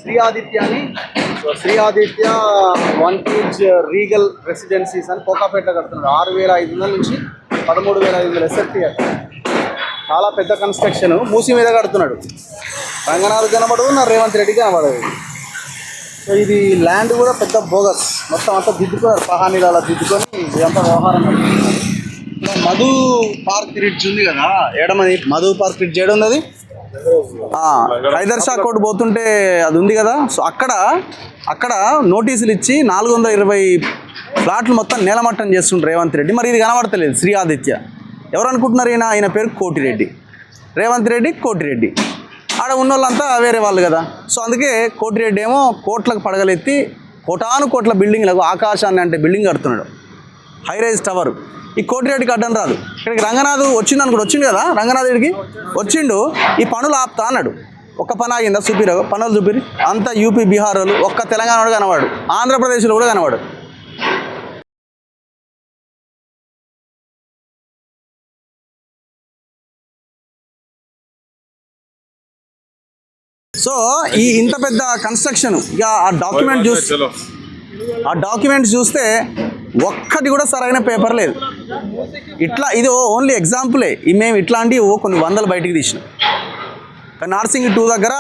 శ్రీ ఆదిత్య అని. Shri Aditya 1 PH regal residencies అని కోకాపేట కడుతున్నారు. 6,500 నుంచి 13,500 SFT. చాలా పెద్ద కన్స్ట్రక్షన్ మూసి మీద కడుతున్నాడు. రంగనాథ్ కనబడదు, నా రేవంత్ రెడ్డి కనబడదు. సో ఇది ల్యాండ్ కూడా పెద్ద బోగస్, మొత్తం అంతా దిద్దుకున్నారు. పహానీలు అలా దిద్దుకొని ఇదంతా వ్యవహారం నడుపుతున్నారు. మధు పార్క్ రిడ్జ్ ఉంది కదా, ఏడమది మధు పార్క్ రిడ్జ్ ఏడున్నది, హైదర్ షా కోట్ పోతుంటే అది ఉంది కదా. సో అక్కడ నోటీసులు ఇచ్చి 420 ఫ్లాట్లు మొత్తం నేలమట్టం చేస్తుంటారు రేవంత్ రెడ్డి. మరి ఇది కనబడతలేదు. శ్రీ ఆదిత్య ఎవరు అనుకుంటున్నారు? ఆయన పేరు కోటిరెడ్డి, రేవంత్ రెడ్డి కోటిరెడ్డి. ఆడ ఉన్న వాళ్ళంతా వేరే వాళ్ళు కదా. సో అందుకే కోటిరెడ్డి ఏమో కోట్లకు పడగలెత్తి కోటాను బిల్డింగ్లకు, ఆకాశాన్ని అంటే బిల్డింగ్ కడుతున్నాడు, హైరైజ్ టవర్. ఈ కోటిరెడ్డికి అడ్డం రాదు. ఇక్కడికి రంగనాథ్ వచ్చింది అనుకోండి, వచ్చిండు కదా, రంగనాథ్ ఇక్కడికి వచ్చిండు, ఈ పనులు ఆపుతా అన్నాడు. ఒక్క పని ఆగిందా? చూపిరా పనులు చూపిరి. అంతా యూపీ బీహార్ వాళ్ళు, ఒక్క తెలంగాణ కూడా కనవాడు, ఆంధ్రప్రదేశ్లో కూడా కనవాడు. సో ఈ ఇంత పెద్ద కన్స్ట్రక్షన్, ఇక ఆ డాక్యుమెంట్స్ చూస్తే ఒక్కటి కూడా సరైన పేపర్ లేదు. ఇట్లా ఇది ఓన్లీ ఎగ్జాంపులే. మేము ఇట్లాంటివి కొన్ని వందలు బయటికి తీసినాం. నార్సింగ్ 2 దగ్గర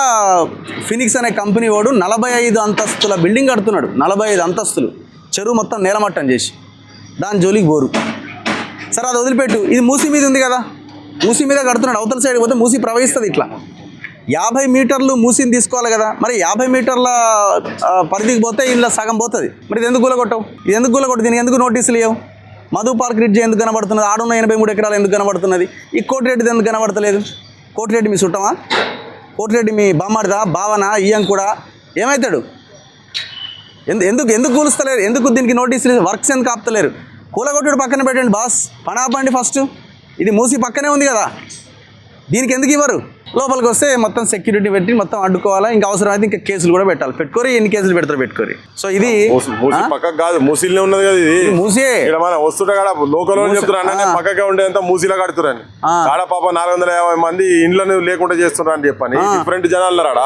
ఫినిక్స్ అనే కంపెనీ వాడు 45 అంతస్తుల బిల్డింగ్ కడుతున్నాడు. 45 అంతస్తులు, చెరువు మొత్తం నేలమట్టం చేసి, దాని జోలికి బోరు. సరే అది వదిలిపెట్టు, ఇది మూసి మీద ఉంది కదా, మూసి మీద కడుతున్నాడు. అవతల సైడ్ పోతే మూసి ప్రవహిస్తుంది. ఇట్లా 50 మీటర్లు మూసిని తీసుకోవాలి కదా. మరి 50 మీటర్ల పరిధికి పోతే ఇందులో సగం పోతుంది. మరి ఇది ఎందుకు కూలగొట్టవు? దీనికి ఎందుకు నోటీసులు ఇవ్వవు? మధు పార్క్ రిడ్జ్ ఎందుకు కనబడుతున్నది? ఆడున్న 83 ఎకరాలు ఎందుకు కనబడుతున్నది? ఈ కోటిరెడ్డిది ఎందుకు కనబడతలేదు? కోటిరెడ్డి మీ చుట్టమా? కోటిరెడ్డి మీ బామ్మడిదా, బావనా, ఈయం కూడా ఏమవుతాడు? ఎందుకు కూలుస్తలేరు? ఎందుకు దీనికి నోటీసులు, వర్క్స్ ఎందుకు ఆపుతలేరు? కూలగొట్టుడు పక్కన పెట్టండి బాస్, పనాపండి ఫస్ట్. ఇది మూసి పక్కనే ఉంది కదా, దీనికి ఎందుకు ఇవ్వరు? లోపలికి వస్తే మొత్తం సెక్యూరిటీ పెట్టి మొత్తం అడ్డుకోవాలా. ఇంకా అవసరం అయితే ఇంకా కేసులు కూడా పెట్టాలి. పెట్టుకోరి, ఎన్ని కేసులు పెడతారు పెట్టుకోరి. సో ఇది పక్కకు కాదు, మూసీలో ఉన్నది కదా, ఇది మూసే. వస్తుంటే కాడ లోకల్ చెప్తున్నారు పక్కగా ఉండేంత మూసీలో కడుతున్నారు. ఆడ పాప 450 మంది ఇండ్లను లేకుండా చేస్తున్నారు అని చెప్పని డిఫరెంట్ జనాలు ఆడ.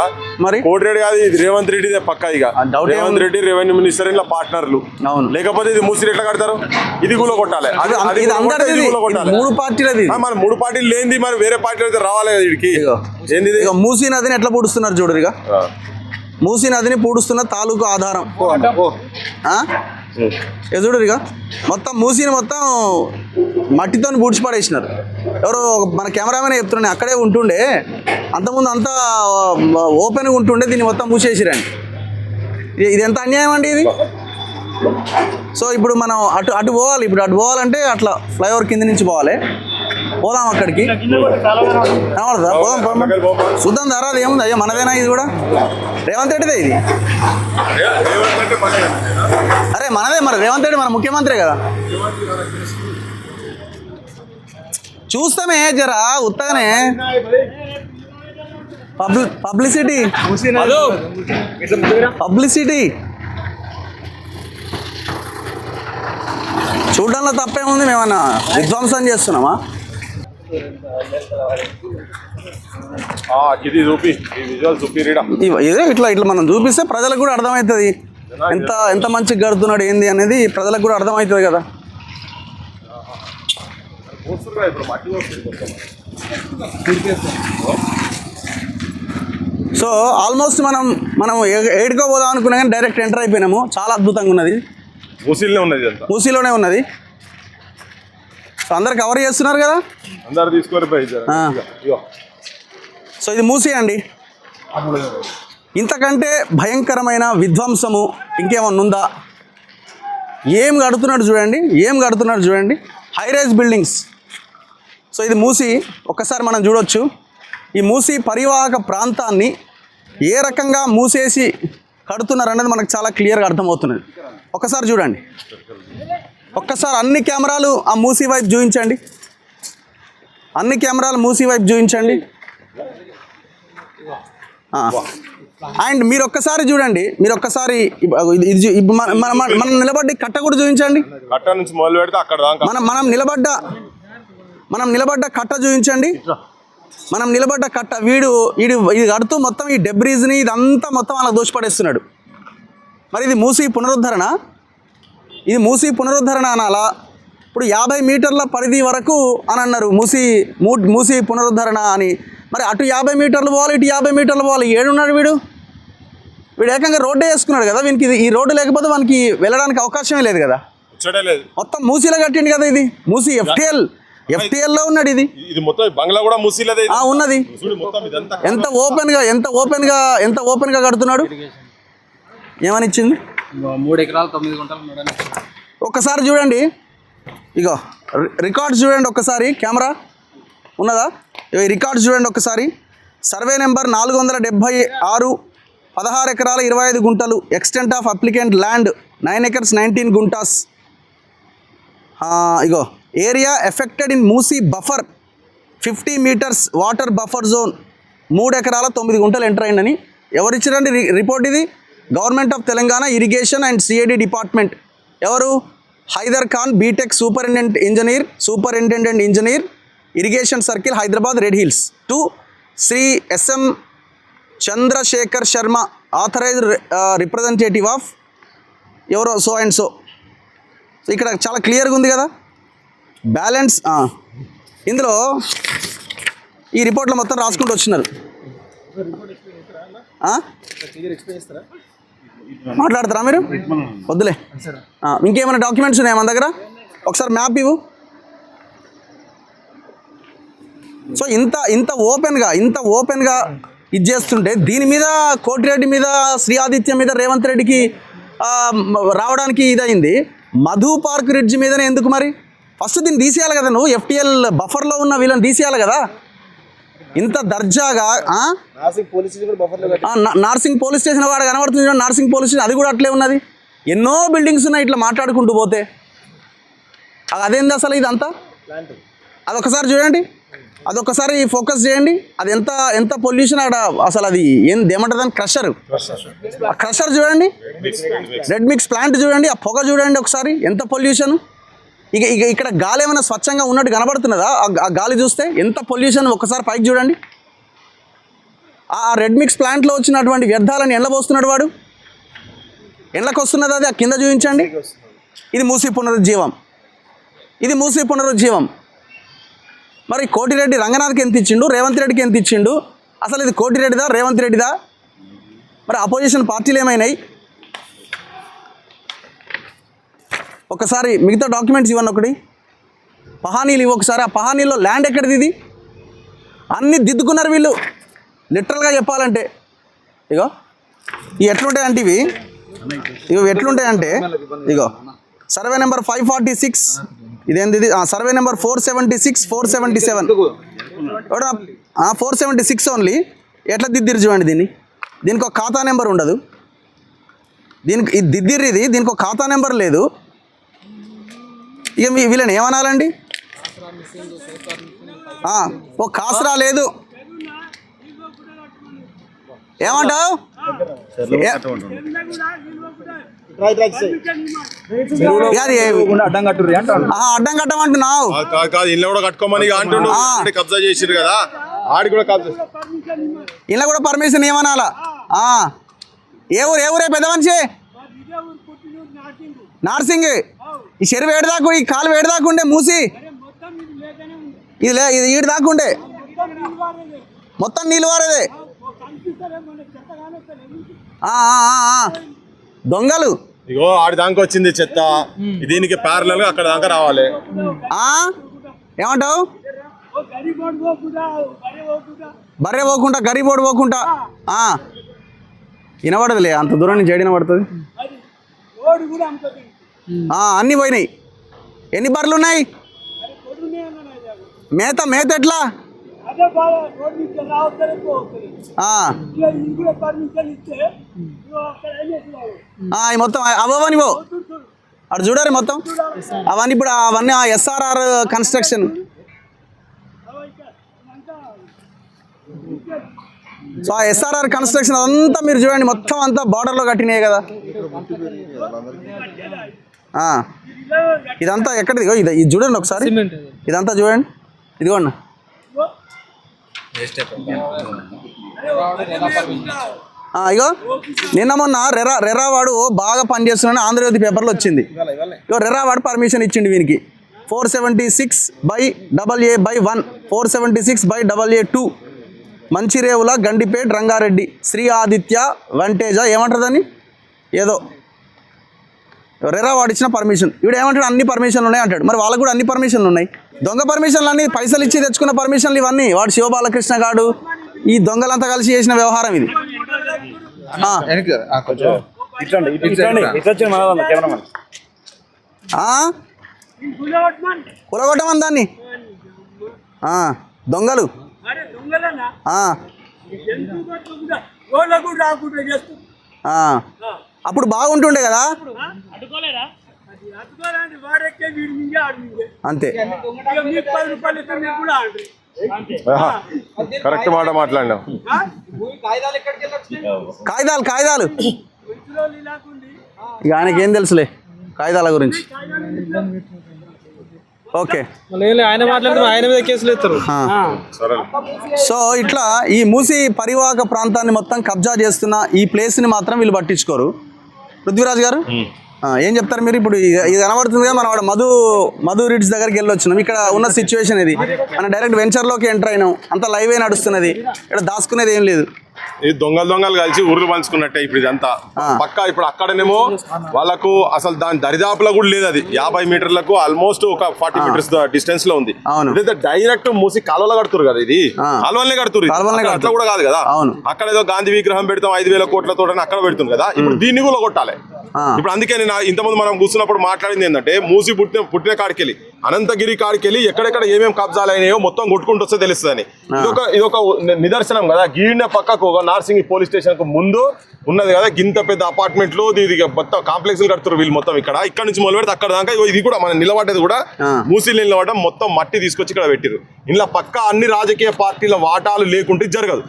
మరి కోటిరెడ్డి కాదు, ఇది రేవంత్ రెడ్డిదే పక్కా. ఇక రేవంత్ రెడ్డి రెవెన్యూ మినిస్టర్ ఇలా పార్ట్నర్లు. లేకపోతే ఇది మూసీలు ఎట్లా కడతారు? ఇది కూడా కొట్టాలి. 3 పార్టీలది. మరి 3 పార్టీలు లేనిది మరి వేరే పార్టీలు అయితే రావాలి కదా వీడికి. ఇక మూసీ నదిని ఎట్లా పూడుస్తున్నారు చూడరు. ఇక మూసీ నదిని పూడుస్తున్న తాలూకు ఆధారం చూడరు. ఇక మొత్తం మూసీని మొత్తం మట్టితో పూడ్చిపడేసినారు. ఎవరో మన కెమెరామెన్ చెప్తున్నాను, అక్కడే ఉంటుండే అంతకుముందు అంతా ఓపెన్గా ఉంటుండే, దీన్ని మొత్తం మూసేసిరండి. ఇది ఎంత అన్యాయం అండి ఇది. సో ఇప్పుడు మనం అటు పోవాలి. ఇప్పుడు అటు పోవాలంటే అట్లా ఫ్లైఓవర్ కింద నుంచి పోవాలి. పోదాం అక్కడికి, పోదాం చూద్దాం. ధర అది ఏముంది? అయ్యా మనదేనా ఇది కూడా? రేవంత్ రెడ్డిదే ఇది. అరే మనదే, మరి రేవంత్ రెడ్డి మన ముఖ్యమంత్రి కదా. చూస్తామే జరా ఉత్తగానే పబ్లిసిటీ. చూడడంలో తప్పేముంది? మేమన్నా విధ్వంసం చేస్తున్నామా? ఇట్లా మనం చూపిస్తే ప్రజలకు కూడా అర్థమవుతుంది, ఎంత మంచిగా గడుతున్నాడు ఏంది అనేది ప్రజలకు కూడా అర్థమవుతుంది కదా. సో ఆల్మోస్ట్ మనం ఏడుకోబోదాం అనుకున్నా కానీ డైరెక్ట్ ఎంటర్ అయిపోయినాము. చాలా అద్భుతంగా ఉన్నది. మూసీలోనే ఉన్నది. సో అందరు కవర్ చేస్తున్నారు కదా, అందరు తీసుకోరు. సో ఇది మూసీ అండి. ఇంతకంటే భయంకరమైన విధ్వంసము ఇంకేమన్నా ఉందా? ఏం కడుతున్నాడు చూడండి, హైరైజ్ బిల్డింగ్స్. సో ఇది మూసీ. ఒక్కసారి మనం చూడొచ్చు ఈ మూసీ పరివాహక ప్రాంతాన్ని ఏ రకంగా మూసేసి కడుతున్నారు అనేది మనకు చాలా క్లియర్గా అర్థమవుతున్నది. ఒక్కసారి చూడండి, ఒక్కసారి అన్ని కెమెరాలు ఆ మూసీ వైపు చూపించండి. అండ్ మీరు ఒక్కసారి చూడండి, మనం నిలబడి కట్ట కూడా చూపించండి. మనం నిలబడ్డ కట్ట చూపించండి. మనం నిలబడ్డ కట్ట ఇది కడుతూ మొత్తం ఈ డెబ్రీస్ని ఇదంతా మొత్తం అలా దోషపడేస్తున్నాడు. మరి ఇది మూసీ పునరుద్ధరణ, ఇది మూసీ పునరుద్ధరణ అనాలా? ఇప్పుడు 50 మీటర్ల పరిధి వరకు అని అన్నారు మూసీ పునరుద్ధరణ అని. మరి అటు 50 మీటర్లు పోవాలి, ఇటు 50 మీటర్లు పోవాలి. ఏడున్నాడు వీడు ఏకంగా రోడ్డే వేసుకున్నాడు కదా. వీనికి ఈ రోడ్డు లేకపోతే మనకి వెళ్ళడానికి అవకాశమే లేదు కదా. మొత్తం మూసీలో కట్టిండు కదా. ఇది మూసీ ఎఫ్టిఎల్లో ఉన్నాడు. ఇది మొత్తం బంగ్లా కూడా మూసీలదే ఉన్నది. ఎంత ఓపెన్గా కడుతున్నాడు. ఏమని ఇచ్చింది? 3 ఎకరాలు 9 గుంటలు. ఒక్కసారి చూడండి, ఇగో రికార్డ్స్ చూడండి ఒక్కసారి. కెమెరా ఉన్నదా? ఈ రికార్డ్స్ చూడండి ఒక్కసారి. సర్వే నెంబర్ 476, 16 ఎకరాల 25 గుంటలు. Extent of applicant land 9 acres 19 గుంటాస్. ఇగో area affected in Musi buffer 50 meters water buffer zone. 3 ఎకరాల 9 గుంటలు ఎంటర్ అయిందని ఎవరు ఇచ్చారండి రిపోర్ట్? ఇది government of Telangana irrigation and CID department. ఎవరు? Hyder Khan, BTech superintendent engineer, irrigation circle, Hyderabad, red hills. 2 Shri SM Chandrashekar Sharma, authorised representative of ఎవరో సో అండ్ సో. ఇక్కడ చాలా క్లియర్గా ఉంది కదా బ్యాలెన్స్. ఇందులో ఈ రిపోర్ట్లో మొత్తం రాసుకుంటూ వచ్చినారు. మాట్లాడతారా మీరు? వద్దులే. ఇంకేమైనా డాక్యుమెంట్స్ ఉన్నాయా మన దగ్గర? ఒకసారి మ్యాప్ ఇవ్వు. సో ఇంత ఓపెన్గా ఇది చేస్తుంటే దీని మీద కోటిరెడ్డి మీద, శ్రీ ఆదిత్య మీద, రేవంత్ రెడ్డికి రావడానికి ఇదైంది. మధు పార్క్ రిడ్జ్ మీదనే ఎందుకు మరి? ఫస్ట్ దీన్ని తీసేయాలి కదా. నువ్వు ఎఫ్టిఎల్ బఫర్లో ఉన్న వీళ్ళని తీసేయాలి కదా. ఇంత దర్జాగా నార్సింగ్ పోలీస్ స్టేషన్ వాడు కనబడుతుంది. నార్సింగ్ పోలీస్ స్టేషన్ అది కూడా అట్లే ఉన్నది. ఎన్నో బిల్డింగ్స్ ఉన్నాయి ఇట్లా మాట్లాడుకుంటూ పోతే. అదేంది అసలు ఇదంతా? అదొకసారి చూడండి, అదొకసారి ఫోకస్ చేయండి. అది ఎంత పొల్యూషన్ అక్కడ అసలు. అది ఏమంటుంది అని క్రషర్ చూడండి, రెడ్ మిక్స్ ప్లాంట్ చూడండి, ఆ పొగ చూడండి ఒకసారి ఎంత పొల్యూషన్. ఇక ఇక్కడ గాలి ఏమైనా స్వచ్ఛంగా ఉన్నట్టు కనబడుతున్నదా? ఆ గాలి చూస్తే ఎంత పొల్యూషన్. ఒక్కసారి పైకి చూడండి. ఆ రెడ్ మిక్స్ ప్లాంట్లో వచ్చినటువంటి వ్యర్థాలను ఎండబోస్తున్నాడు వాడు. ఎండ్లకు వస్తున్నది అది. ఆ కింద చూపించండి. ఇది మూసీ పునరుజ్జీవం. మరి కోటిరెడ్డి రంగనాథ్కి ఎంత ఇచ్చిండు, రేవంత్ రెడ్డికి ఎంత ఇచ్చిండు? అసలు ఇది కోటిరెడ్డిదా, రేవంత్ రెడ్డిదా? మరి అపోజిషన్ పార్టీలు ఏమైనాయి? ఒకసారి మిగతా డాక్యుమెంట్స్ ఇవ్వండి. ఒకటి పహానీలు ఇవ్వ ఒకసారి. ఆ పహానీలో ల్యాండ్ ఎక్కడిది? ఇది అన్నీ దిద్దుకున్నారు వీళ్ళు లిటరల్గా చెప్పాలంటే. ఇగో ఎట్లుంటాయంటే ఇవి ఎట్లుంటాయంటే ఇగో సర్వే నెంబర్ 546, ఇదేంది ఇది? Survey number 476, 477, 476 only. ఎట్లా దిద్దిరు చూడండి. దీనికి ఒక ఖాతా నెంబర్ ఉండదు. దీనికి ఇది దిద్దిర్రు, దీనికి ఒక ఖాతా నెంబర్ లేదు. ఇక వీళ్ళని ఏమనాలండి? ఓ కాసరా లేదు. ఏమంటావు? అడ్డం కట్టమంటున్నావు. ఇలా కూడా పర్మిషన్ ఏమనాలా? ఏ ఊరే పెద్ద మనిషి? నార్సింగ్. ఈ చెరువు ఏడుదాకు, ఈ కాలు ఏడుదాకుండే మూసి, ఇది ఈడు దాకుండే మొత్తం నీళ్ళు వారేదే. దొంగలు. ఇగో ఆడి దాకా వచ్చింది చెత్త, దీనికి ప్యారలల్ గా అక్కడ దాకా రావాలి. ఏమంటావు? బర్రె పోకుండా, గరీబోడు పోకుండా. వినబడదులే, అంత దూరం నుంచి ఏడిన పడుతుంది. అన్నీ పోయినాయి. ఎన్ని బర్రెలు ఉన్నాయి? మేత ఎట్లా? మొత్తం అవన్నీ అటు చూడాలి మొత్తం. అవన్నీ ఇప్పుడు అవన్నీ ఎస్ఆర్ఆర్ కన్స్ట్రక్షన్. సో ఆ ఎస్ఆర్ఆర్ కన్స్ట్రక్షన్ అదంతా మీరు చూడండి, మొత్తం అంతా బార్డర్లో కట్టినాయి కదా. ఇదంతా ఎక్కడిది? ఇది చూడండి ఒకసారి, ఇదంతా చూడండి. ఇదిగోండి ఇగో నిన్న మొన్న రెరా వాడు బాగా పనిచేస్తున్నాడని ఆంధ్రజ్యోతి పేపర్లో వచ్చింది. ఇగో రెరా వాడు పర్మిషన్ ఇచ్చిండు వీనికి 476/AA/1 476/AA2 మంచిరేవుల గండిపేట్ రంగారెడ్డి శ్రీ ఆదిత్య వంటేజ ఏమంటారు దాన్ని ఏదో రెరా వాడు ఇచ్చిన పర్మిషన్. వీడు ఏమంటాడు అన్ని పర్మిషన్లు ఉన్నాయి అంటాడు. మరి వాళ్ళకు కూడా అన్ని పర్మిషన్లు ఉన్నాయి. దొంగ పర్మిషన్లు అన్ని పైసలు ఇచ్చి తెచ్చుకున్న పర్మిషన్లు ఇవన్నీ. వాడు శివబాలకృష్ణ గాడు ఈ దొంగలంతా కలిసి చేసిన వ్యవహారం ఇది. కూలగొట్టమని దాన్ని దొంగలు అప్పుడు బాగుంటుండే కదా. అంతే కరెక్ట్ మాట మాట్లాడినా. కాగితాలు ఇక ఆయనకి ఏం తెలుసులే కాగితాల గురించి. ఓకే ఆయన మాట్లాడితే ఆయన మీద కేసులు ఎత్తారు. సో ఇట్లా ఈ మూసి పరివాహక ప్రాంతాన్ని మొత్తం కబ్జా చేస్తున్న ఈ ప్లేస్ని మాత్రం వీళ్ళు పట్టించుకోరు. పృథ్వీరాజ్ గారు ఏం చెప్తారు మీరు? ఇప్పుడు ఇది కనబడుతుందిగా, మనం వాడు మధు రిడ్స్ దగ్గరికి వెళ్ళి వచ్చినాం. ఇక్కడ ఉన్న సిచ్యువేషన్ ఇది. మనం డైరెక్ట్ వెంచర్లోకి ఎంటర్ అయినాం. అంతా లైవే నడుస్తున్నది. ఇక్కడ దాచుకునేది ఏం లేదు. ఇది దొంగలు కలిసి ఊర్లు పంచుకున్నట్టే ఇప్పుడు ఇదంతా పక్క. ఇప్పుడు అక్కడనేమో వాళ్ళకు అసలు దాని దరిదాపులో కూడా లేదు. అది 50 మీటర్లకు ఆల్మోస్ట్ ఒక 40 మీటర్స్ డిస్టెన్స్ లో ఉంది. డైరెక్ట్ మూసి కాలువలో కడుతురు కదా. ఇది కాలువలనే కడుతురు, అట్లా కూడా కాదు కదా. అక్కడ ఏదో గాంధీ విగ్రహం పెడతాం 5,000 కోట్లతో అక్కడ పెడుతుంది కదా. ఇప్పుడు దీన్ని కూడా కొట్టాలి. ఇప్పుడు అందుకే నేను ఇంతకుముందు మనం కూర్చున్నప్పుడు మాట్లాడింది ఏంటంటే మూసి పుట్టిన కాడికెళ్ళి అనంతగిరి కాడికెళ్ళి ఎక్కడెక్కడ ఏమేమి కబ్జాలు అయినాయో మొత్తం కొట్టుకుంటూ వస్తే తెలుస్తుందని. ఇదొక నిదర్శనం కదా. గీడిన పక్కకు ఒక నార్సింగి పోలీస్ స్టేషన్ కు ముందు ఉన్నది కదా గింత పెద్ద అపార్ట్మెంట్లు. ఇది మొత్తం కాంప్లెక్స్ కడుతున్నారు వీళ్ళు మొత్తం. ఇక్కడ నుంచి మొదలు పెడితే అక్కడ దాకా ఇది కూడా మనం నిలబడ్డది కూడా మూసి నిలబడడం మొత్తం మట్టి తీసుకొచ్చి ఇక్కడ పెట్టిరు. ఇలా పక్క అన్ని రాజకీయ పార్టీల వాటాలు లేకుంటే జరగదు.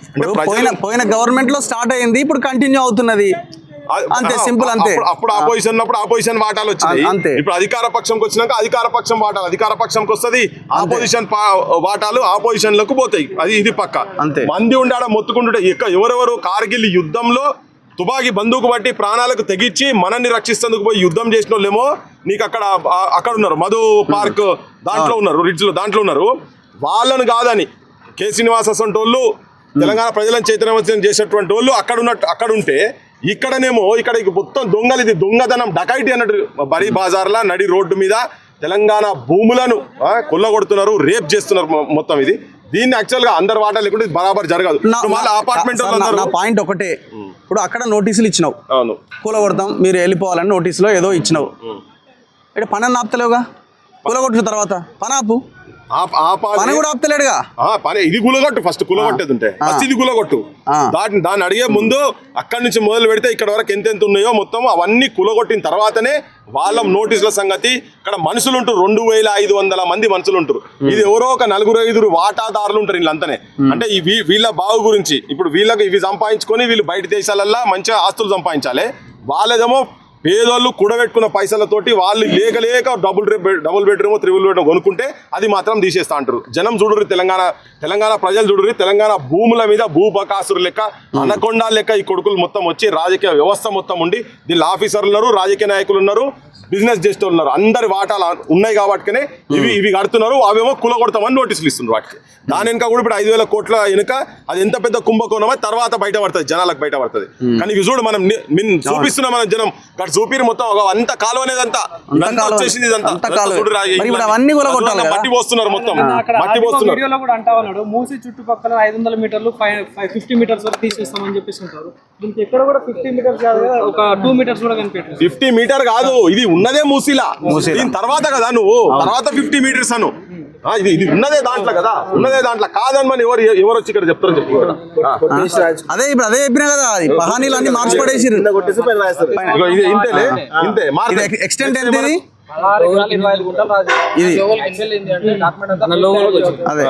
పోయిన గవర్నమెంట్ లో స్టార్ట్ అయింది, ఇప్పుడు కంటిన్యూ అవుతున్నది. అంతే సింపుల్. అంతే. అప్పుడు ఆపోజిషన్ ఉన్నప్పుడు ఆపోజిషన్ వాటాలు వచ్చినాయి. ఇప్పుడు అధికార పక్షంకి వచ్చినాక అధికార పక్షం వాటాలు అధికార పక్షంకి వస్తుంది. ఆపోజిషన్ వాటాలు ఆపోజిషన్లకు పోతాయి. అది ఇది పక్క. మంది ఉండాడ మొత్తుకుంటుంటే ఎవరెవరు కార్గిల్ యుద్ధంలో తుపాకీ బందూకు బట్టి ప్రాణాలకు తెగించి మనల్ని రక్షిస్తేందుకు పోయి యుద్ధం చేసిన వాళ్ళేమో నీకు అక్కడ ఉన్నారు. మధు పార్క్ దాంట్లో ఉన్నారు, రిడ్జ్ లో దాంట్లో ఉన్నారు. వాళ్ళను కాదని కె శ్రీనివాస్ అసంటి వాళ్ళు తెలంగాణ ప్రజలను చైతన్యవంతం చేసేటువంటి వాళ్ళు అక్కడ ఉంటే ఇక్కడనేమో ఇక్కడ మొత్తం దొంగలు. ఇది దొంగతనం డకైటీ అన్నట్టు బరీ బజార్లా నడి రోడ్డు మీద తెలంగాణ భూములను కొల్లగొడుతున్నారు, రేప్ చేస్తున్నారు మొత్తం. ఇది దీన్ని యాక్చువల్ గా అందరు వాటా లేకుంటే బరాబర్ జరగదు. అపార్ట్మెంట్ పాయింట్ ఒకటే, ఇప్పుడు అక్కడ నోటీసులు ఇచ్చినావు, కూలగొడతాం మీరు వెళ్ళిపోవాలని నోటీసులో ఏదో ఇచ్చినావు. ఇక్కడ పని ఆపుతలేవుగా, కూలగొట్టిన తర్వాత పనాపు పని కూడా ఆపుతలేడుగా. పని ఇది కూలగొట్టు, ఫస్ట్ కూలగొట్టేది ఉంటే ఫస్ట్ ఇది కూలగొట్టు. దాన్ని అడిగే ముందు అక్కడి నుంచి మొదలు పెడితే ఇక్కడ వరకు ఎంతెంత ఉన్నాయో మొత్తం అవన్నీ కూలగొట్టిన తర్వాతనే వాళ్ళ నోటీసుల సంగతి. ఇక్కడ మనుషులు ఉంటారు, 2,500 మంది మనుషులు ఉంటారు. ఇది ఎవరో ఒక 4-5 వాటాదారులు ఉంటారు వీళ్ళంతానే. అంటే వీళ్ళ బావు గురించి ఇప్పుడు వీళ్ళకి ఇవి సంపాదించుకొని వీళ్ళు బయట దేశాలల్లో మంచిగా ఆస్తులు సంపాదించాలి. వాళ్ళేదేమో పేదోళ్ళు కూడబెట్టుకున్న పైసలతోటి వాళ్ళు లేక డబుల్ బెడ్రూమ్ 3 బెడ్రూమ్ కొనుక్కుంటే అది మాత్రం తీసేస్తా అంటారు. జనం చూడుర్రి, తెలంగాణ ప్రజలు చూడుర్రి. తెలంగాణ భూముల మీద భూబకాసురు లెక్క అనకొండ లెక్క ఈ కొడుకులు మొత్తం వచ్చి రాజకీయ వ్యవస్థ మొత్తం ఉండి దీనిలో ఆఫీసర్లు ఉన్నారు, రాజకీయ నాయకులు ఉన్నారు, బిజినెస్ చేస్తూ ఉన్నారు. అందరి వాటాలు ఉన్నాయి కాబట్టినే ఇవి కడుతున్నారు. అవేమో కూలగొడతామని నోటీసులు ఇస్తున్నారు వాటికి. దాని వెనుక కూడా ఇప్పుడు 5,000 కోట్ల వెనుక అది ఎంత పెద్ద కుంభకోణమో తర్వాత బయట పడుతుంది, జనాలకు బయట పడుతుంది. కానీ ఇవి చూడు మనం చూపిస్తున్నాం, మన జనం చూపిరు మొత్తం అంత కాలువ అనేది అంతా వచ్చేసింది. మట్టి పోస్తున్నారు మొత్తం, మట్టి పోస్తున్నారు. మూసి చుట్టుపక్కల 500 మీటర్లు 50 మీటర్స్ వరకు తీసేస్తామని చెప్పేసి ఉంటారు. దీనికి ఎక్కడ కూడా 50 మీటర్స్ కాదు, ఒక 2 మీటర్స్ కూడా కనిపెట్టారు. 50 మీటర్ కాదు, ఇది ఉన్నదే మూసిలా. దీని తర్వాత కదా నువ్వు తర్వాత 50 మీటర్స్ అను. ఇది ఉన్నదే దాంట్లో కదా, ఉన్నదే దాంట్లో కాదని మనం ఎవరు వచ్చి ఇక్కడ చెప్తారని చెప్తున్నారు. అదే ఇప్పుడు అదే చెప్పినా కదా, పహానీలు అన్ని మార్చి పడేసి ఇంతే. ఎక్స్టెంట్ ఎంత? 25 గుంటలు రాజు. ఇది యాక్చువల్లీ ఏంటి అంటే డాక్యుమెంట్ అంతా లోగోలోకి వచ్చింది. అదే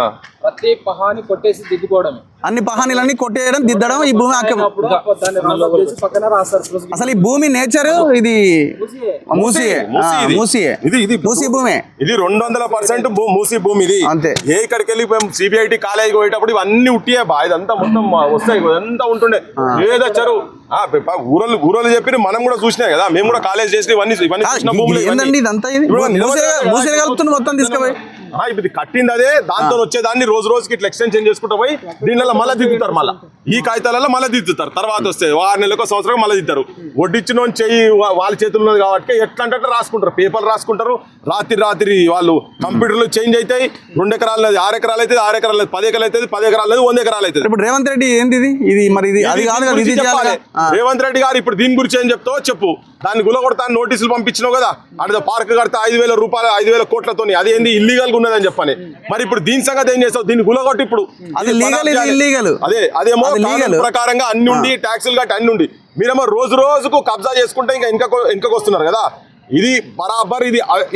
ప్రతి పహాని కొట్టేసి దిద్దుకోవడమే. అన్ని పహానీలన్నీ కొట్టేయడం దిద్దడం ఈ భూమి అప్పుడు దాన్ని రౌండప్ చేసి పక్కన రాస్తారు. అసలు ఈ భూమి నేచర్ ఇది మూసియే మూసియే ఇది మూసి భూమే. ఇది 200% మూసి భూమి ఇది. అంతే. ఏ ఇక్కడికి వెళ్ళి సిబిఐటి కాలేజీకి పోయేటప్పుడు ఇవన్నీ ఉట్టియే బా, ఇదంతా మొత్తం వస్తాయి, ఇదంతా ఉంటుండే ఏదో చెరువు. ఊరోళ్ళు చెప్పి మనం కూడా చూసినాయి కదా, మేము కూడా కాలేజ్ చేసి ఇవన్నీ చూసిన భూములు ఏందండి ఇదంతా? ఇది మూసిగా కలుపుతుంది మొత్తం తీసుకుపోయి. ఇది కట్టింది అదే, దాంతో వచ్చేదాన్ని రోజు రోజుకి ఇట్లా ఎక్స్టెన్షన్ చేసుకుంటూ పోయి దీనిలో మళ్ళీ దిద్దుతారు, మళ్ళీ ఈ కాగితాలలో మళ్ళీ దిద్దుతారు. తర్వాత వస్తే 6 నెలలకు సంవత్సరం మళ్ళీ దిద్దుతారు. వడ్డిచ్చిన చెయ్యి వాళ్ళ చేతుల్లో ఉన్నది కాబట్టి ఎట్లా అంటే రాసుకుంటారు, పేపర్లు రాసుకుంటారు. రాత్రి వాళ్ళు కంప్యూటర్లు చేంజ్ అవుతాయి. 2 ఎకరాలు 6 ఎకరాలు అయితే 6 ఎకరాలు 10 ఎకరాలు అయితే 10 ఎకరాలు 100 ఎకరాలు అవుతుంది. ఇప్పుడు రేవంత్ రెడ్డి ఏంది ఇది మరి ఇది అది కాదు కదా, ఇది చెప్పాలి. రేవంత్ రెడ్డి గారు ఇప్పుడు దీని గురించి ఏం చెప్తావో చెప్పు. దాన్ని గులగొడతా నోటీసులు పంపించినావు కదా, అక్కడ పార్క్ కడితే 5,000 రూపాయలు 5,000 కోట్లతో అది ఏంది ఇల్లీగల్ గా ఉన్నదని చెప్పని. మరి ఇప్పుడు దీని సంగతి ఏం చేస్తావు? దీన్ని గులగొట్టి ఇప్పుడు అది లీగల్ ఇది ఇల్లీగల్. అదేమో కానూన్ ప్రకారంగా అన్ని ఉండి ట్యాక్సులు కట్టి అన్ని ఉండి మీరేమో రోజుకు కబ్జా చేసుకుంటే ఇంకా వస్తున్నారు కదా. ఇది బరాబర్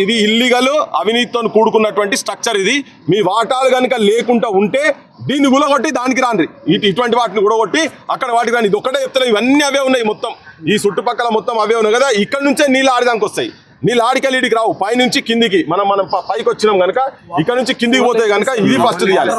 ఇది ఇల్లీగల్, అవినీతితో కూడుకున్నటువంటి స్ట్రక్చర్. ఇది మీ వాటాలు కనుక లేకుండా ఉంటే దీన్ని గులగొట్టి దానికి రాండి, ఇటువంటి వాటిని గుడగొట్టి అక్కడ వాటికి రాని. ఇది ఒక్కటే చెప్తాను, ఇవన్నీ అవే ఉన్నాయి మొత్తం, ఈ చుట్టుపక్కల మొత్తం అవే ఉన్నాయి కదా. ఇక్కడ నుంచే నీళ్ళు ఆడడానికి వస్తాయి. నీళ్ళు ఆడికెళ్ళి ఇడికి రావు, పైనుంచి కిందికి. మనం పైకి వచ్చినాం కనుక ఇక్కడ నుంచి కిందికి పోతే కనుక ఇది ఫస్ట్ తీయాలి.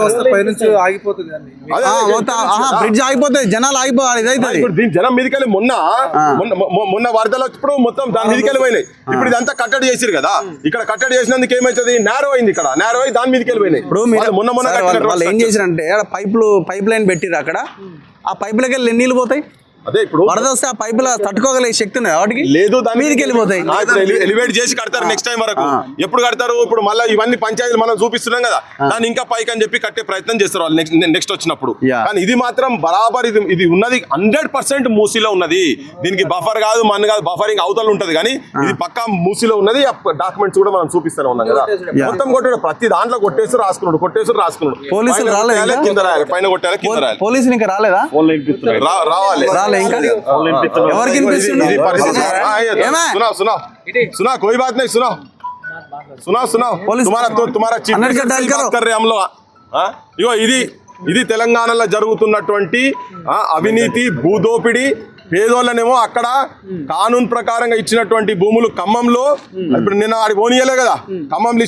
బ్రిడ్జ్ ఆగిపోతుంది, జనాలు ఆగిపోవాలి. ఇప్పుడు దీని జనం మీదకెళ్ళి మొన్న వరదలు ఇప్పుడు మొత్తం దాని మీదకెళ్ళి పోయినాయి. ఇప్పుడు ఇదంతా కట్టడి చేసిరు కదా, ఇక్కడ కట్టడి చేసినందుకు ఏమైతుంది, నేరో అయింది. ఇక్కడ నేరో అయి దాని మీదకెళ్ళి పోయినాయి. ఇప్పుడు వాళ్ళు ఏం చేసిరంటే పైప్ లైన్ పెట్టిరు అక్కడ, ఆ పైపులకి వెళ్ళి నీళ్ళు పోతాయి. అదే ఇప్పుడు వరద వస్తే ఆ పైపుల తట్టుకోగలిగే శక్తి ఉన్నాయి వాటికి లేదు, దాని మీదకి వెళ్ళిపోతాయి. ఎలివేట్ చేసి కడతారు నెక్స్ట్ టైం వరకు. ఎప్పుడు కడతారు? ఇప్పుడు మళ్ళీ ఇవన్నీ పంచాయతీలు మనం చూపిస్తున్నాం కదా, దాన్ని ఇంకా పైకి అని చెప్పి కట్టే ప్రయత్నం చేస్తారు వాళ్ళు నెక్స్ట్ వచ్చినప్పుడు. కానీ ఇది మాత్రం బరాబర్ ఇది ఉన్నది 100% మూసీలో ఉన్నది. దీనికి బఫర్ కాదు, మన కాదు, బఫరింగ్ అవతల ఉంటది. కానీ ఇది పక్కా మూసీలో ఉన్నది. డాక్యుమెంట్స్ కూడా మనం చూపిస్తూనే ఉన్నాం కదా. మొత్తం కొట్టాడు, ప్రతి దాంట్లో కొట్టేసి రాసుకున్నాడు. పోలీసులు రాలేదు, కింద రాయాలి, పైన కొట్టాలి, కింద రాయాలి. పోలీసులు ఇంకా రాలేదా? రావాలి. ఎవరికి सुना कोई बात नहीं, सुनाओ तुम्हारा चीफ बात कर रहे हम लोग. ఇగో ఇది తెలంగాణలో జరుగుతున్నటువంటి అవినీతి, భూదోపిడి. పేదోళ్ళనేమో అక్కడ కానూన్ ప్రకారంగా ఇచ్చినటువంటి భూములు ఖమ్మంలో, ఇప్పుడు నిన్న ఆడికి పోనీయలే కదా, ఖమ్మంలో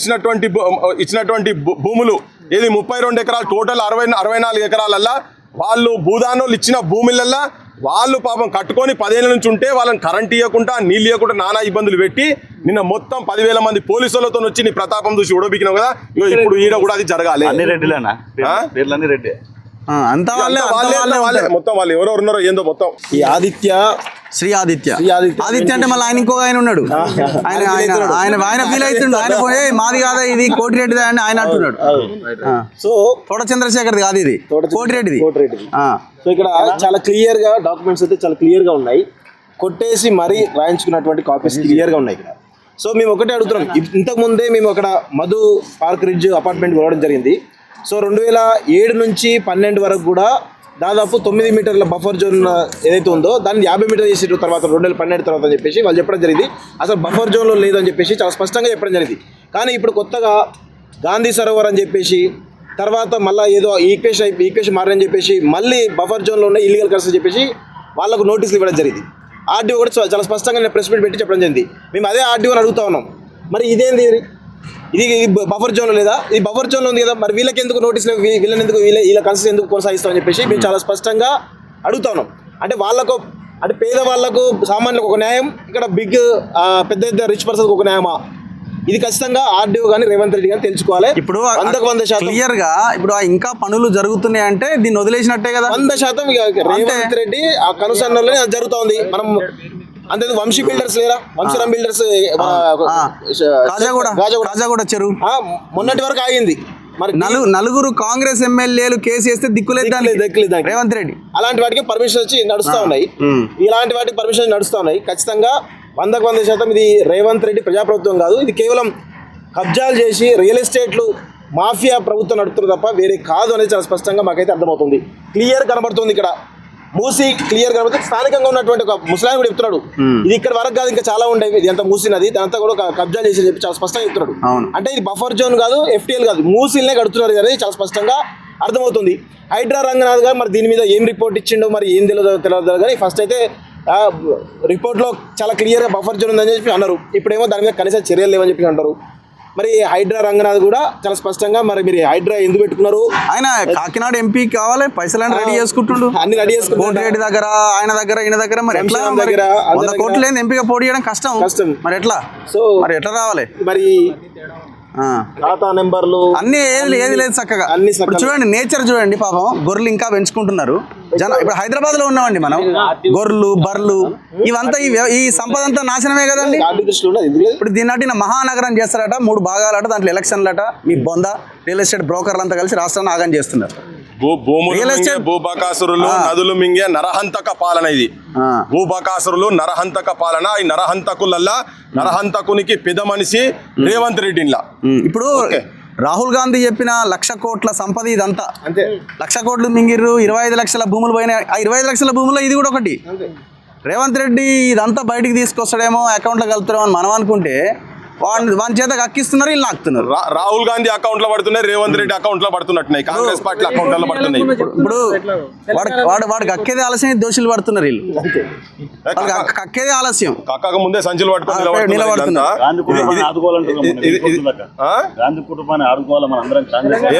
ఇచ్చినటువంటి భూములు ఇది 32 ఎకరాలు, టోటల్ 64 ఎకరాలల్లా వాళ్ళు భూదానోళ్ళు ఇచ్చిన భూములల్లా వాళ్ళు పాపం కట్టుకొని 10 ఏళ్ళ నుంచి ఉంటే వాళ్ళని కరెంట్ ఇవ్వకుండా, నీళ్ళు ఇవ్వకుండా నానా ఇబ్బందులు పెట్టి నిన్న మొత్తం 10,000 మంది పోలీసులతో వచ్చి నీ ప్రతాపం చూసి ఉడబికినావు కదా. ఇప్పుడు ఈడ కూడా అది జరగాలి. అంతా వాళ్ళే మొత్తం వాళ్ళు ఎవరెవరు ఉన్నారో ఏందో మొత్తం. ఈ శ్రీ ఆదిత్య అంటే మళ్ళీ ఆయన ఇంకో ఆయన ఉన్నాడు, ఆయన ఫీల్ అవుతుండు. ఆయన పోయి మాది కాదా ఇది కోటిరెడ్డిది అని ఆయన అంటున్నాడు. సో తోట చంద్రశేఖర్ కాదు, ఇది కోటిరెడ్డిది. సో ఇక్కడ చాలా క్లియర్ గా డాక్యుమెంట్స్ అయితే చాలా క్లియర్ గా ఉన్నాయి. కొట్టేసి మరీ రాయించుకున్నటువంటి కాపీస్ క్లియర్ గా ఉన్నాయి ఇక్కడ. సో మేము ఒకటే అడుగుతున్నాం, ఇంతకు ముందే మేము అక్కడ మధు పార్క్ రిడ్జ్ అపార్ట్మెంట్ కొనడం జరిగింది. సో 2007 నుంచి 12 వరకు కూడా దాదాపు 9 మీటర్ల బఫర్ జోన్ ఏదైతే ఉందో దాన్ని 50 మీటర్లు చేసిన తర్వాత 2012 తర్వాత అని చెప్పేసి వాళ్ళు చెప్పడం జరిగింది. అసలు బఫర్ జోన్లో లేదని చెప్పేసి చాలా స్పష్టంగా చెప్పడం జరిగింది. కానీ ఇప్పుడు కొత్తగా గాంధీ సరోవర్ అని చెప్పేసి, తర్వాత మళ్ళీ ఏదో ఈక్వేషన్ మారని చెప్పేసి, మళ్ళీ బఫర్ జోన్లో ఉన్న ఇల్లీగల్ కన్స్ట్రక్షన్ చెప్పేసి వాళ్ళకు నోటీసులు ఇవ్వడం జరిగింది. ఆర్డీఓ కూడా చాలా స్పష్టంగా నేను ప్రెస్ మీట్ పెట్టి చెప్పడం జరిగింది. మేము అదే ఆర్డీఓని అడుగుతా ఉన్నాం, మరి ఇదేంది, ఇది బఫర్ జోన్లో లేదా, ఇది బఫర్ జోన్లో ఉంది కదా, మరి వీళ్ళకి ఎందుకు నోటీసులు, వీళ్ళని ఎందుకు వీళ్ళ కన్స్ట్రక్షన్ ఎందుకు కొనసాగిస్తామని చెప్పేసి మేము చాలా స్పష్టంగా అడుగుతా ఉన్నాం. అంటే వాళ్ళకు, అంటే పేదవాళ్లకు, సామాన్యులకు ఒక న్యాయం, ఇక్కడ పెద్ద రిచ్ పర్సన్కి ఒక న్యాయమా? ఇది ఖచ్చితంగా ఆర్డీఓ కానీ రేవంత్ రెడ్డి కానీ తెలుసుకోవాలి. ఇప్పుడు 100% క్లియర్ గా ఇప్పుడు ఇంకా పనులు జరుగుతున్నాయి అంటే దీన్ని వదిలేసినట్టే కదా. 100% రేవంత్ రెడ్డి ఆ కనుసన్నలోనే జరుగుతూ ఉంది. మనం అంతే వంశీ బిల్డర్స్ లేరా, వంశీరామ్ బిల్డర్స్ కాజాగూడ చెరువు మొన్నటి వరకు ఆగింది. మరి నలుగురు కాంగ్రెస్ ఎమ్మెల్యేలు కేసు వేస్తే దిక్కులేదు రేవంత్ రెడ్డి. అలాంటి వాటికి పర్మిషన్ వచ్చి నడుస్తూ ఉన్నాయి, ఇలాంటి వాటికి పర్మిషన్ నడుస్తూ ఉన్నాయి. ఖచ్చితంగా 100% ఇది రేవంత్ రెడ్డి ప్రజాప్రభుత్వం కాదు, ఇది కేవలం కబ్జాలు చేసి రియల్ ఎస్టేట్లు మాఫియా ప్రభుత్వం నడుపుతున్నారు తప్ప వేరే కాదు అనేది చాలా స్పష్టంగా మాకైతే అర్థమవుతుంది, క్లియర్ కనబడుతుంది. ఇక్కడ మూసి క్లియర్ కనబడుతుంది. స్థానికంగా ఉన్నటువంటి ఒక ముస్లాం కూడా చెప్తున్నాడు ఇది ఇక్కడ వరకు కాదు, ఇంకా చాలా ఉండేవి, ఇది అంతా మూసినది, దాంతా కూడా కబ్జా చేసి చెప్పి చాలా స్పష్టంగా చెప్తున్నాడు. అంటే ఇది బఫర్ జోన్ కాదు, FTL కాదు, మూసిల్నే కడుతున్నారు కదా, చాలా స్పష్టంగా అర్థమవుతుంది. హైడ్రా రంగనాథ్ గారు మరి దీని మీద ఏం రిపోర్ట్ ఇచ్చిండో మరి ఏం తెలియదు కానీ ఫస్ట్ అయితే రిపోర్ట్లో చాలా క్లియర్గా బఫర్ జోన్ ఉందని చెప్పి అన్నారు. ఇప్పుడేమో దాని మీద కనీసం చర్యలు లేవని చెప్పి అంటారు. మరి హైడ్రా రంగనాథ్ కూడా చాలా స్పష్టంగా మరి మీరు హైడ్రా ఎందుకు పెట్టుకున్నారు, ఆయన కాకినాడ ఎంపీ కావాలి, పైసలు రెడీ చేసుకుంటుండు, అన్ని రెడీ చేసుకుంటారు. కోటిరెడ్డి దగ్గర, ఆయన దగ్గర, ఈయన దగ్గర, మరి ఎట్లా దగ్గర 100 కోట్లు లేని ఎంపీగా పోటీ చేయడం కష్టం. మరి ఎట్లా రావాలి? మరి ఖాతా నెంబర్లు అన్ని ఏది లేదు చక్కగా. ఇప్పుడు చూడండి, నేచర్ చూడండి, పాపం గొర్రెలు ఇంకా పెంచుకుంటున్నారు. ఇప్పుడు హైదరాబాద్ లో ఉన్నామండి మనం, గొర్రెలు, బర్రెలు, ఇవంతా ఈ సంపద అంతా నాశనమే కదండి. ఇప్పుడు దీన్ని మహానగరం చేస్తారట, 3 భాగాలట, దాంట్లో ఎలక్షన్లట, మీ బొంద రియల్ ఎస్టేట్ బ్రోకర్లు అంతా కలిసి రాష్ట్రాన్ని ఆగం చేస్తున్నారు. భూబకాసురులు నదులు మింగే నరహంతక పాలన ఇది. భూబకాసురులు నరహంతక పాలన. ఈ నరహంతకులల్లా నరహంతకునికి పెద్ద మనిషి రేవంత్ రెడ్డిలా. ఇప్పుడు రాహుల్ గాంధీ చెప్పిన 1,00,000 కోట్ల సంపద ఇదంతా, 1,00,000 కోట్లు మింగిర్రు, 25 లక్షల భూములు పోయినాయి. ఆ 25 లక్షల భూముల్లో ఇది కూడా ఒకటి. రేవంత్ రెడ్డి ఇదంతా బయటికి తీసుకొస్తాడేమో, అకౌంట్లో కలుపుతాడేమో అని మనం అనుకుంటే వాని చేత అక్కిస్తున్నారు, వీళ్ళు నాకుతున్నారు. రాహుల్ గాంధీ అకౌంట్ లో పడుతున్నాయి, రేవంత్ రెడ్డి అకౌంట్ లో పడుతున్నట్టున్నాయి, కాంగ్రెస్ పార్టీ అకౌంట్ లో పడుతున్నాయి. ఇప్పుడు వాడికి అక్కేది ఆలస్యం, దోషులు పడుతున్నారు వీళ్ళు. కక్కేది ఆలస్యం, కక్కక ముందే సంచులు పట్టుకొని నిలబడుతున్నారు.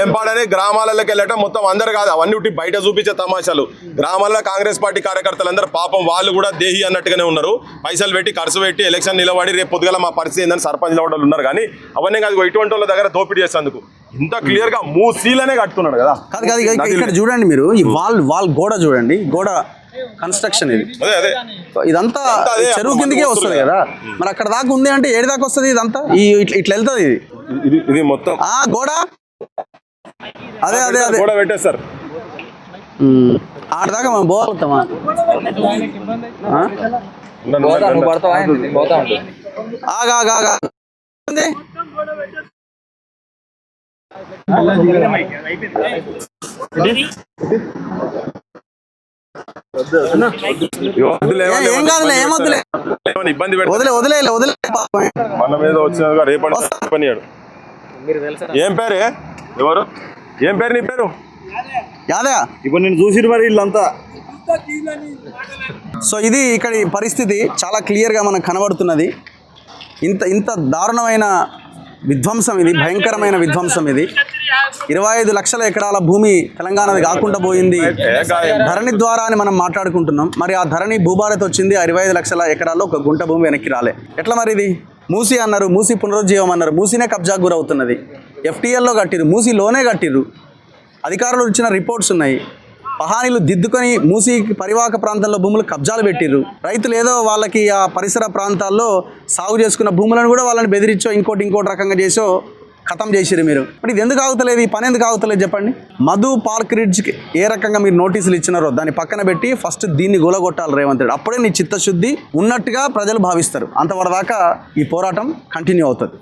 ఏం పాడని గ్రామాలలోకి వెళ్ళటం మొత్తం అందరు కాదు, అవన్నీ బయట చూపించే తమాషాలు. గ్రామాల్లో కాంగ్రెస్ పార్టీ కార్యకర్తలు అందరూ పాపం వాళ్ళు కూడా దేహి అన్నట్టుగానే ఉన్నారు. పైసలు పెట్టి ఖర్చు పెట్టి ఎలక్షన్ నిలబడి రేపు పొద్దుగల మా పరిస్థితి ఏందని సర్పంచ్ వాళ్ళు ఉన్నారు. కానీ అవన్నీ కాదు, ఇటువంటి వాళ్ళ దగ్గర దోపిడీ చేసేందుకు ఇంత క్లియర్ గా మూసీలనే కట్టున్నాడు కదా. కాదు ఇక్కడ చూడండి మీరు, ఈ వాల్ గోడ చూడండి, గోడ కన్స్ట్రక్షన్ ఇది. ఇదంతా చెరువు కిందకే వస్తుంది కదా, మరి అక్కడ దాకా ఉంది అంటే ఏడు దాకా వస్తుంది ఇదంతా, ఇట్లా వెళ్తుంది ఇది మొత్తం గోడ. అదే గోడ పెట్టేస్తారు, ఆడదాకా మనం పోతామా? ఏం కాదులే, ఏమొద్దులే, ఇబ్బంది వదిలే మన మీద వచ్చిన రేపటి పనియాడు. ఏం పేరే, ఎవరు, ఏం పేరు నీ పేరు? యాదయ్య. ఇప్పుడు నేను చూసి మరి వీళ్ళంతా. సో ఇది ఇక్కడ పరిస్థితి చాలా క్లియర్గా మనకు కనబడుతున్నది. ఇంత దారుణమైన విధ్వంసం ఇది, భయంకరమైన విధ్వంసం ఇది. 25 లక్షల ఎకరాల భూమి తెలంగాణది కాకుండా పోయింది ధరణి ద్వారా అని మనం మాట్లాడుకుంటున్నాం. మరి ఆ ధరణి భూభారత్ వచ్చింది, 25 లక్షల ఎకరాల్లో 1 గుంట భూమి వెనక్కి రాలే. ఎట్లా మరి ఇది? మూసి అన్నారు, మూసి పునరుజ్జీవం అన్నారు, మూసినే కబ్జాకు గురవుతున్నది. FTLలో కట్టిరు, మూసిలోనే కట్టిరు. అధికారులు ఇచ్చిన రిపోర్ట్స్ ఉన్నాయి. పహానీలు దిద్దుకొని మూసి పరివాహక ప్రాంతాల్లో భూములు కబ్జాలు పెట్టిర్రు. రైతులు ఏదో వాళ్ళకి ఆ పరిసర ప్రాంతాల్లో సాగు చేసుకున్న భూములను కూడా వాళ్ళని బెదిరించో ఇంకోటి రకంగా చేసో ఖతం చేసిరు మీరు. మరి ఇది ఎందుకు ఆగుతలేదు, ఈ పని ఎందుకు ఆగుతలేదు చెప్పండి. మధు పార్క్ రిడ్జ్కి ఏ రకంగా మీరు నోటీసులు ఇచ్చినారో దాన్ని పక్కన పెట్టి ఫస్ట్ దీన్ని గూలగొట్టాలి రేవంత్ రెడ్డి. అప్పుడే నీ చిత్తశుద్ధి ఉన్నట్టుగా ప్రజలు భావిస్తారు. అంతవరదాకా ఈ పోరాటం కంటిన్యూ అవుతుంది.